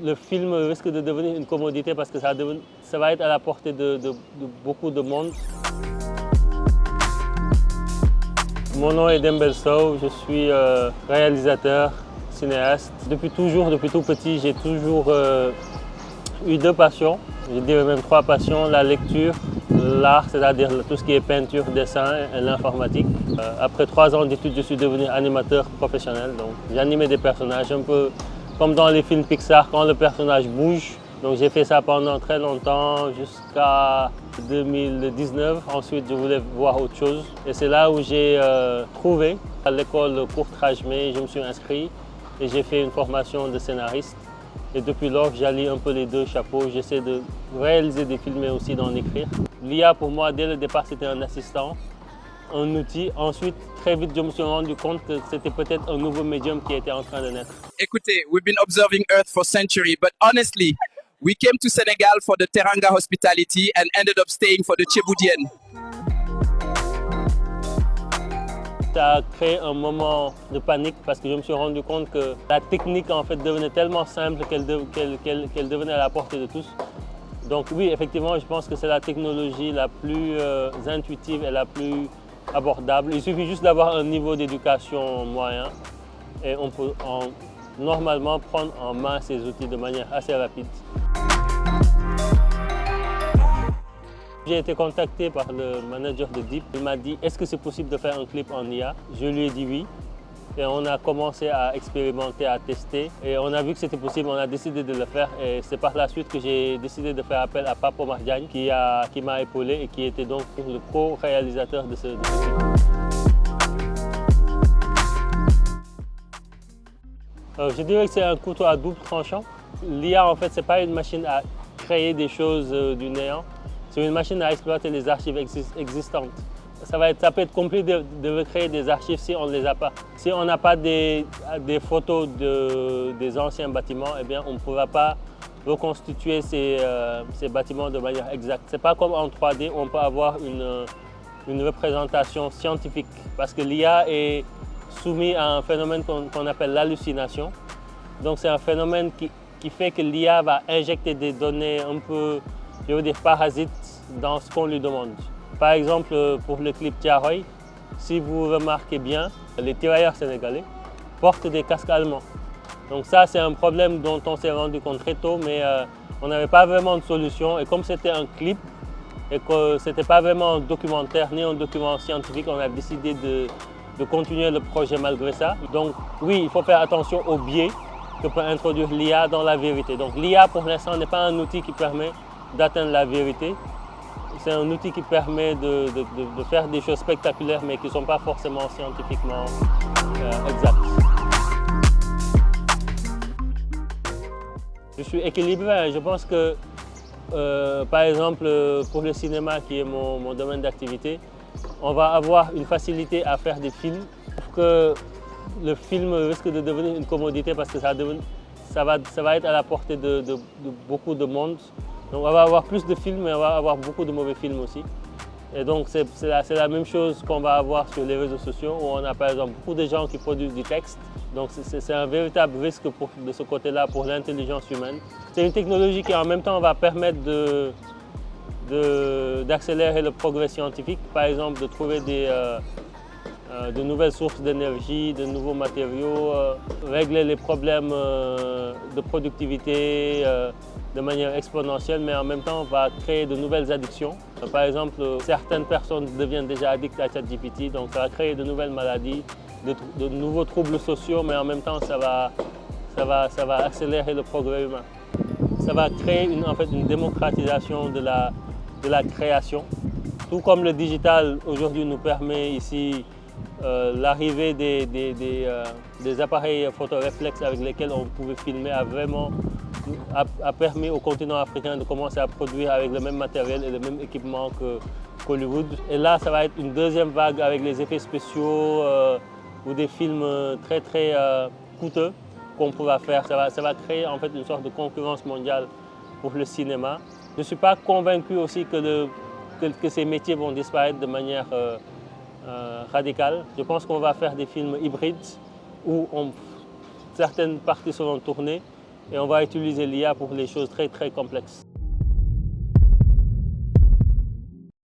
le film risque de devenir une commodité parce que ça va être à la portée de beaucoup de monde. Mon nom est Dembel Sow, je suis réalisateur, cinéaste. Depuis toujours, depuis tout petit, j'ai toujours eu deux passions. Je dirais même trois passions, la lecture, l'art, c'est-à-dire tout ce qui est peinture, dessin et l'informatique. Après 3 ans d'études, je suis devenu animateur professionnel. Donc j'animais des personnages un peu comme dans les films Pixar, quand le personnage bouge. Donc j'ai fait ça pendant très longtemps, jusqu'à 2019. Ensuite, je voulais voir autre chose. Et c'est là où j'ai trouvé à l'école Courtrajmé, je me suis inscrit et j'ai fait une formation de scénariste. Et depuis lors, j'allie un peu les deux chapeaux. J'essaie de réaliser des films mais aussi d'en écrire. L'IA, pour moi, dès le départ, c'était un assistant, un outil. Ensuite, très vite, je me suis rendu compte que c'était peut-être un nouveau médium qui était en train de naître. Écoutez, we've been observing Earth for centuries, but honestly, we came to Senegal for the Teranga hospitality and ended up staying for the Cheboudienne. Ça a créé un moment de panique parce que je me suis rendu compte que la technique en fait devenait tellement simple qu'elle devenait à la portée de tous. Donc oui, effectivement, je pense que c'est la technologie la plus intuitive et la plus abordable. Il suffit juste d'avoir un niveau d'éducation moyen et on peut normalement prendre en main ces outils de manière assez rapide. J'ai été contacté par le manager de Deep. Il m'a dit, est-ce que c'est possible de faire un clip en IA? Je lui ai dit oui. Et on a commencé à expérimenter, à tester. Et on a vu que c'était possible, on a décidé de le faire. Et c'est par la suite que j'ai décidé de faire appel à Papo Mardiagne qui m'a épaulé et qui était donc le co-réalisateur de ce clip. Je dirais que c'est un couteau à double tranchant. L'IA, en fait, ce n'est pas une machine à créer des choses du néant. C'est une machine à exploiter les archives existantes. Ça peut être compliqué de recréer des archives si on ne les a pas. Si on n'a pas des photos des anciens bâtiments, eh bien, on ne pourra pas reconstituer ces bâtiments de manière exacte. Ce n'est pas comme en 3D où on peut avoir une représentation scientifique. Parce que l'IA est soumis à un phénomène qu'on appelle l'hallucination. Donc c'est un phénomène qui fait que l'IA va injecter des données un peu, je veux dire, parasites dans ce qu'on lui demande. Par exemple, pour le clip Tiaroy, si vous remarquez bien, les tirailleurs sénégalais portent des casques allemands. Donc ça, c'est un problème dont on s'est rendu compte très tôt, mais on n'avait pas vraiment de solution. Et comme c'était un clip et que ce n'était pas vraiment un documentaire ni un document scientifique, on a décidé de continuer le projet malgré ça. Donc oui, il faut faire attention aux biais que peut introduire l'IA dans la vérité. Donc l'IA, pour l'instant, n'est pas un outil qui permet d'atteindre la vérité. C'est un outil qui permet de faire des choses spectaculaires, mais qui ne sont pas forcément scientifiquement exactes. Je suis équilibré. Je pense que, par exemple, pour le cinéma, qui est mon domaine d'activité, on va avoir une facilité à faire des films. Que le film risque de devenir une commodité parce que ça va être à la portée de beaucoup de monde. Donc on va avoir plus de films, mais on va avoir beaucoup de mauvais films aussi. Et donc c'est la même chose qu'on va avoir sur les réseaux sociaux où on a par exemple beaucoup de gens qui produisent du texte. Donc c'est un véritable risque de ce côté-là pour l'intelligence humaine. C'est une technologie qui en même temps va permettre d'accélérer le progrès scientifique, par exemple de trouver de nouvelles sources d'énergie, de nouveaux matériaux, régler les problèmes de productivité de manière exponentielle, mais en même temps, on va créer de nouvelles addictions. Par exemple, certaines personnes deviennent déjà addictes à ChatGPT, donc ça va créer de nouvelles maladies, de nouveaux troubles sociaux, mais en même temps, ça va accélérer le progrès humain. Ça va créer en fait, une démocratisation de la création. Tout comme le digital aujourd'hui nous permet ici l'arrivée des appareils photoréflexes avec lesquels on pouvait filmer a permis au continent africain de commencer à produire avec le même matériel et le même équipement qu'Hollywood. Et là, ça va être une deuxième vague avec les effets spéciaux ou des films très très coûteux qu'on pourra faire. Ça va créer en fait une sorte de concurrence mondiale pour le cinéma. Je ne suis pas convaincu aussi que ces métiers vont disparaître de manière radicale. Je pense qu'on va faire des films hybrides où certaines parties seront tournées Et on va utiliser l'IA pour les choses très, très complexes.